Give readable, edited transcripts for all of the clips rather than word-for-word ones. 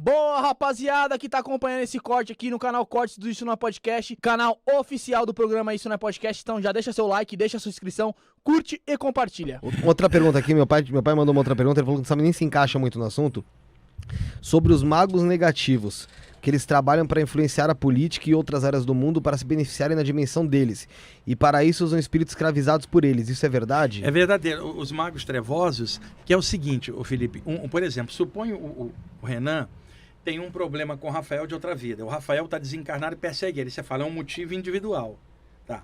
Boa, rapaziada, que tá acompanhando esse corte aqui no canal Cortes do Isso Não é Podcast, canal oficial do programa Isso Não é Podcast. Então já deixa seu like, deixa sua inscrição, curte e compartilha. Outra pergunta aqui, meu pai mandou uma outra pergunta, ele falou que não sabe nem se encaixa muito no assunto, sobre os magos negativos, que eles trabalham para influenciar a política e outras áreas do mundo para se beneficiarem na dimensão deles, e para isso usam espíritos escravizados por eles. Isso é verdade? É verdadeiro. Os magos trevosos, que é o seguinte, o Felipe, por exemplo, suponho o Renan tem um problema com o Rafael de outra vida. O Rafael está desencarnado e persegue ele. Você fala, é um motivo individual. Tá.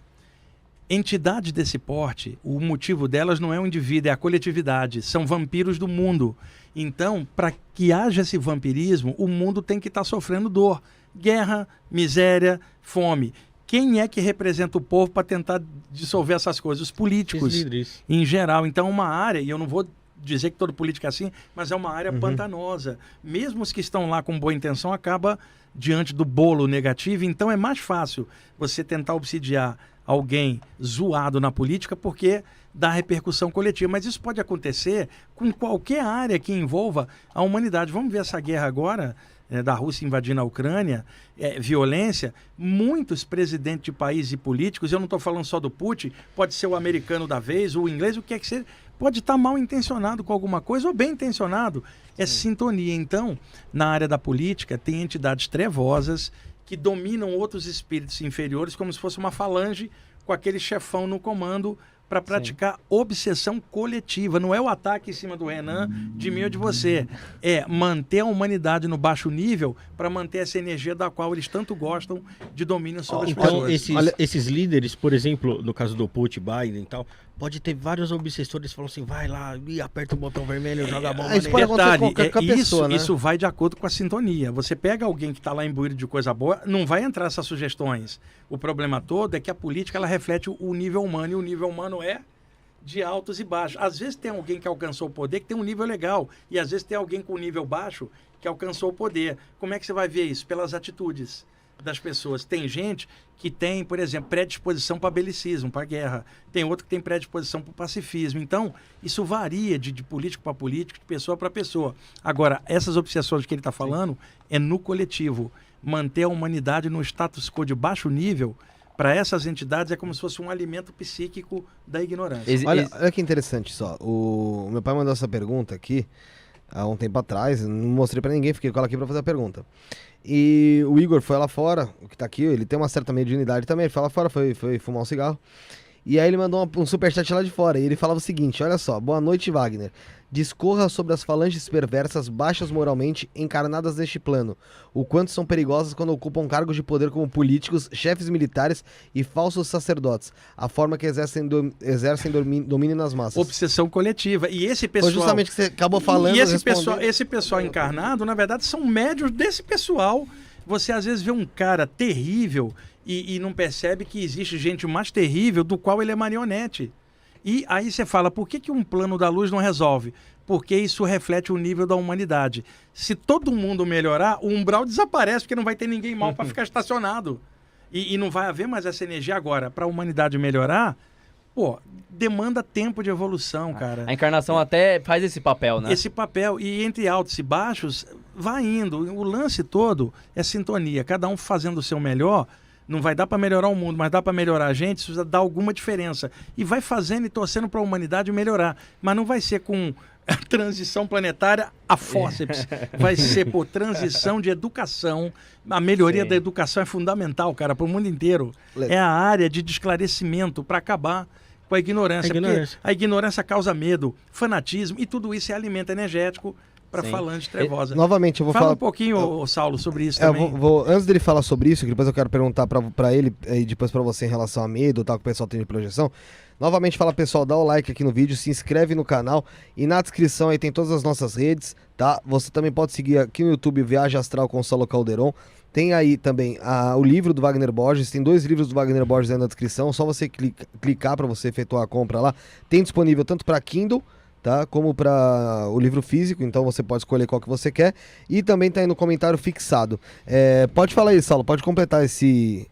Entidades desse porte, o motivo delas não é o indivíduo, é a coletividade. São vampiros do mundo. Então, para que haja esse vampirismo, o mundo tem que estar sofrendo dor. Guerra, miséria, fome. Quem é que representa o povo para tentar dissolver essas coisas? Os políticos, em geral. Então, uma área, e eu não vou dizer que todo político é assim, mas é uma área pantanosa. Mesmo os que estão lá com boa intenção, acaba diante do bolo negativo. Então, é mais fácil você tentar obsidiar alguém zoado na política porque dá repercussão coletiva. Mas isso pode acontecer com qualquer área que envolva a humanidade. Vamos ver essa guerra agora, da Rússia invadindo a Ucrânia, violência. Muitos presidentes de países e políticos, eu não estou falando só do Putin, pode ser o americano da vez, o inglês, o que é que seja, pode estar mal intencionado com alguma coisa ou bem intencionado. É sintonia. Então, na área da política, tem entidades trevosas que dominam outros espíritos inferiores como se fosse uma falange com aquele chefão no comando para praticar obsessão coletiva. Não é o ataque em cima do Renan, de mim ou de você. É manter a humanidade no baixo nível para manter essa energia da qual eles tanto gostam de domínio sobre as pessoas. Então, esses líderes, por exemplo, no caso do Putin, Biden e tal, pode ter vários obsessores que falam assim, vai lá e aperta o botão vermelho, joga a bomba. Isso pode acontecer com qualquer pessoa, né? Isso vai de acordo com a sintonia. Você pega alguém que está lá imbuído de coisa boa, não vai entrar essas sugestões. O problema todo é que a política ela reflete o nível humano, e o nível humano é de altos e baixos. Às vezes tem alguém que alcançou o poder que tem um nível legal, e às vezes tem alguém com um nível baixo que alcançou o poder. Como é que você vai ver isso? Pelas atitudes das pessoas. Tem gente que tem, por exemplo, predisposição para belicismo, para guerra. Tem outro que tem predisposição para o pacifismo. Então, isso varia de político para político, de pessoa para pessoa. Agora, essas obsessões que ele está falando é no coletivo. Manter a humanidade no status quo de baixo nível, para essas entidades, é como se fosse um alimento psíquico da ignorância. Olha que interessante só. O meu pai mandou essa pergunta aqui há um tempo atrás, não mostrei pra ninguém, fiquei com ela aqui pra fazer a pergunta. E o Igor foi lá fora, o que tá aqui, ele tem uma certa mediunidade também, ele foi lá fora, foi fumar um cigarro. E aí ele mandou um superchat lá de fora, e ele falava o seguinte, olha só, boa noite, Wagner. Discorra sobre as falanges perversas, baixas moralmente, encarnadas neste plano. O quanto são perigosas quando ocupam cargos de poder como políticos, chefes militares e falsos sacerdotes. A forma que exercem domínio nas massas. Obsessão coletiva. E esse pessoal... Foi justamente que você acabou falando. E esse pessoal encarnado, na verdade, são médios desse pessoal. Você às vezes vê um cara terrível e não percebe que existe gente mais terrível do qual ele é marionete. E aí você fala, por que um plano da luz não resolve? Porque isso reflete o nível da humanidade. Se todo mundo melhorar, o umbral desaparece, porque não vai ter ninguém mal para ficar estacionado. E não vai haver mais essa energia agora. Para a humanidade melhorar, demanda tempo de evolução, cara. A encarnação até faz esse papel, né? Esse papel. E entre altos e baixos, vai indo. O lance todo é sintonia. Cada um fazendo o seu melhor. Não vai dar para melhorar o mundo, mas dá para melhorar a gente, isso dá alguma diferença. E vai fazendo e torcendo para a humanidade melhorar. Mas não vai ser com a transição planetária a fórceps. Vai ser por transição de educação. A melhoria da educação é fundamental, cara, para o mundo inteiro. É a área de esclarecimento para acabar com a ignorância. Porque a ignorância causa medo, fanatismo, e tudo isso é alimento energético para falante trevosa. Novamente, eu vou falar um pouquinho, Saulo, sobre isso também. Antes dele falar sobre isso, que depois eu quero perguntar para ele e depois para você em relação a medo, tal, que o pessoal tem de projeção. Novamente, fala, pessoal, dá o like aqui no vídeo, se inscreve no canal e na descrição aí tem todas as nossas redes, tá? Você também pode seguir aqui no YouTube Viagem Astral com Saulo Calderon. Tem aí também o livro do Wagner Borges, tem 2 livros do Wagner Borges aí na descrição, só você clicar para você efetuar a compra lá. Tem disponível tanto para Kindle, tá? Como para o livro físico, então você pode escolher qual que você quer. E também tá aí no comentário fixado. Pode falar aí, Saulo, pode completar esse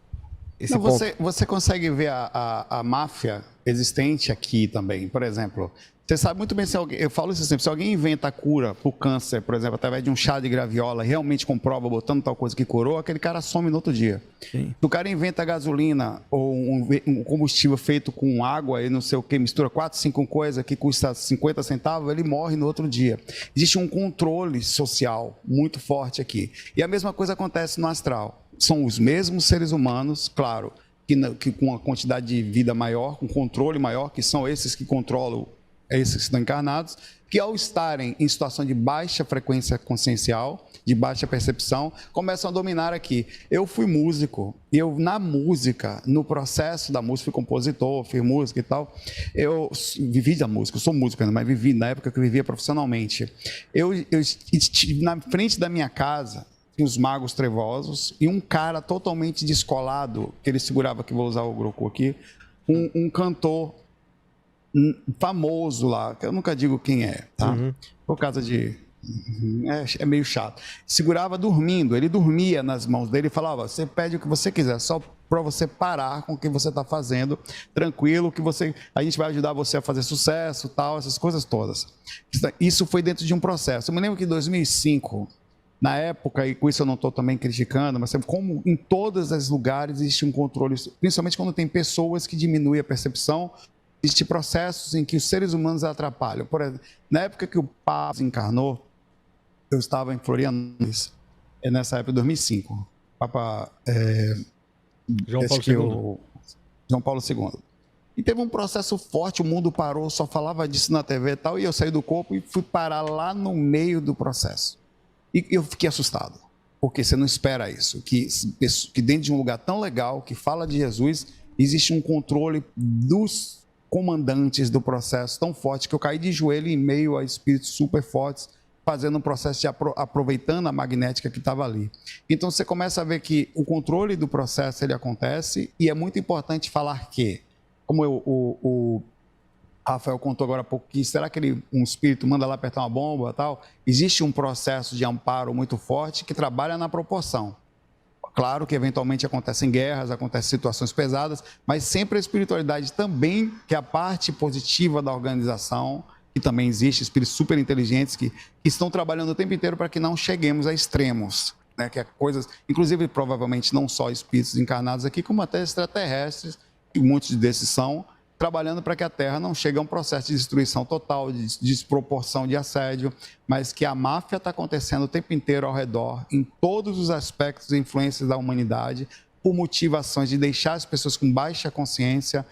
Não, ponto. você consegue ver a máfia existente aqui também. Por exemplo, Você sabe muito bem, se alguém, eu falo isso sempre, se alguém inventa a cura para o câncer, por exemplo, através de um chá de graviola, realmente comprova botando tal coisa que curou, aquele cara some no outro dia. Sim. Se o cara inventa gasolina ou um combustível feito com água e não sei o que, mistura 4, 5 coisas que custa 50 centavos, ele morre no outro dia. Existe um controle social muito forte aqui. E a mesma coisa acontece no astral. São os mesmos seres humanos, claro, que com uma quantidade de vida maior, com controle maior, que são esses que controlam esses que estão encarnados, que ao estarem em situação de baixa frequência consciencial, de baixa percepção, começam a dominar aqui. Eu fui músico, e eu na música, no processo da música, fui compositor, fiz música e tal, eu vivi da música, eu sou músico ainda, mas vivi na época que eu vivia profissionalmente. Eu estive na frente da minha casa, os magos trevosos, e um cara totalmente descolado, que ele segurava, que vou usar o Groku aqui, um cantor famoso lá, que eu nunca digo quem é, tá? Por causa de... É meio chato. Segurava dormindo, ele dormia nas mãos dele e falava, você pede o que você quiser, só para você parar com o que você está fazendo, tranquilo, que a gente vai ajudar você a fazer sucesso, tal, essas coisas todas. Isso foi dentro de um processo. Eu me lembro que em 2005, na época, e com isso eu não estou também criticando, mas como em todos os lugares existe um controle, principalmente quando tem pessoas que diminuem a percepção, existem processos em que os seres humanos atrapalham. Por exemplo, na época que o Papa encarnou, eu estava em Florianópolis, nessa época de 2005. Papa João Paulo II. E teve um processo forte, o mundo parou, só falava disso na TV e tal, e eu saí do corpo e fui parar lá no meio do processo. E eu fiquei assustado, porque você não espera isso, que dentro de um lugar tão legal, que fala de Jesus, existe um controle dos comandantes do processo tão forte que eu caí de joelho em meio a espíritos super fortes, fazendo um processo de aproveitando a magnética que estava ali. Então você começa a ver que o controle do processo ele acontece e é muito importante falar que, como o Rafael contou agora há pouco, que será que um espírito manda lá apertar uma bomba e tal? Existe um processo de amparo muito forte que trabalha na proporção. Claro que eventualmente acontecem guerras, acontecem situações pesadas, mas sempre a espiritualidade também, que é a parte positiva da organização, que também existe, espíritos super inteligentes que estão trabalhando o tempo inteiro para que não cheguemos a extremos, né? Que é coisas, inclusive provavelmente não só espíritos encarnados aqui, como até extraterrestres, e muitos desses são, trabalhando para que a Terra não chegue a um processo de destruição total, de desproporção de assédio, mas que a máfia está acontecendo o tempo inteiro ao redor, em todos os aspectos e influências da humanidade, por motivações de deixar as pessoas com baixa consciência.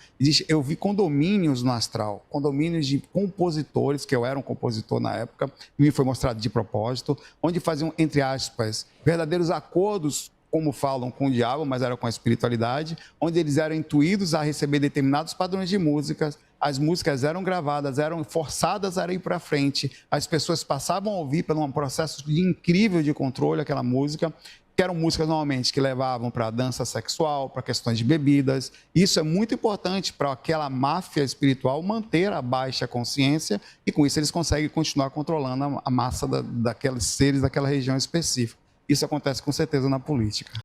Eu vi condomínios no astral, condomínios de compositores, que eu era um compositor na época, me foi mostrado de propósito, onde faziam, entre aspas, verdadeiros acordos, como falam com o diabo, mas era com a espiritualidade, onde eles eram intuídos a receber determinados padrões de músicas, as músicas eram gravadas, eram forçadas a ir para frente, as pessoas passavam a ouvir por um processo incrível de controle aquela música, que eram músicas normalmente que levavam para dança sexual, para questões de bebidas. Isso é muito importante para aquela máfia espiritual manter a baixa consciência e com isso eles conseguem continuar controlando a massa daqueles seres daquela região específica. Isso acontece com certeza na política.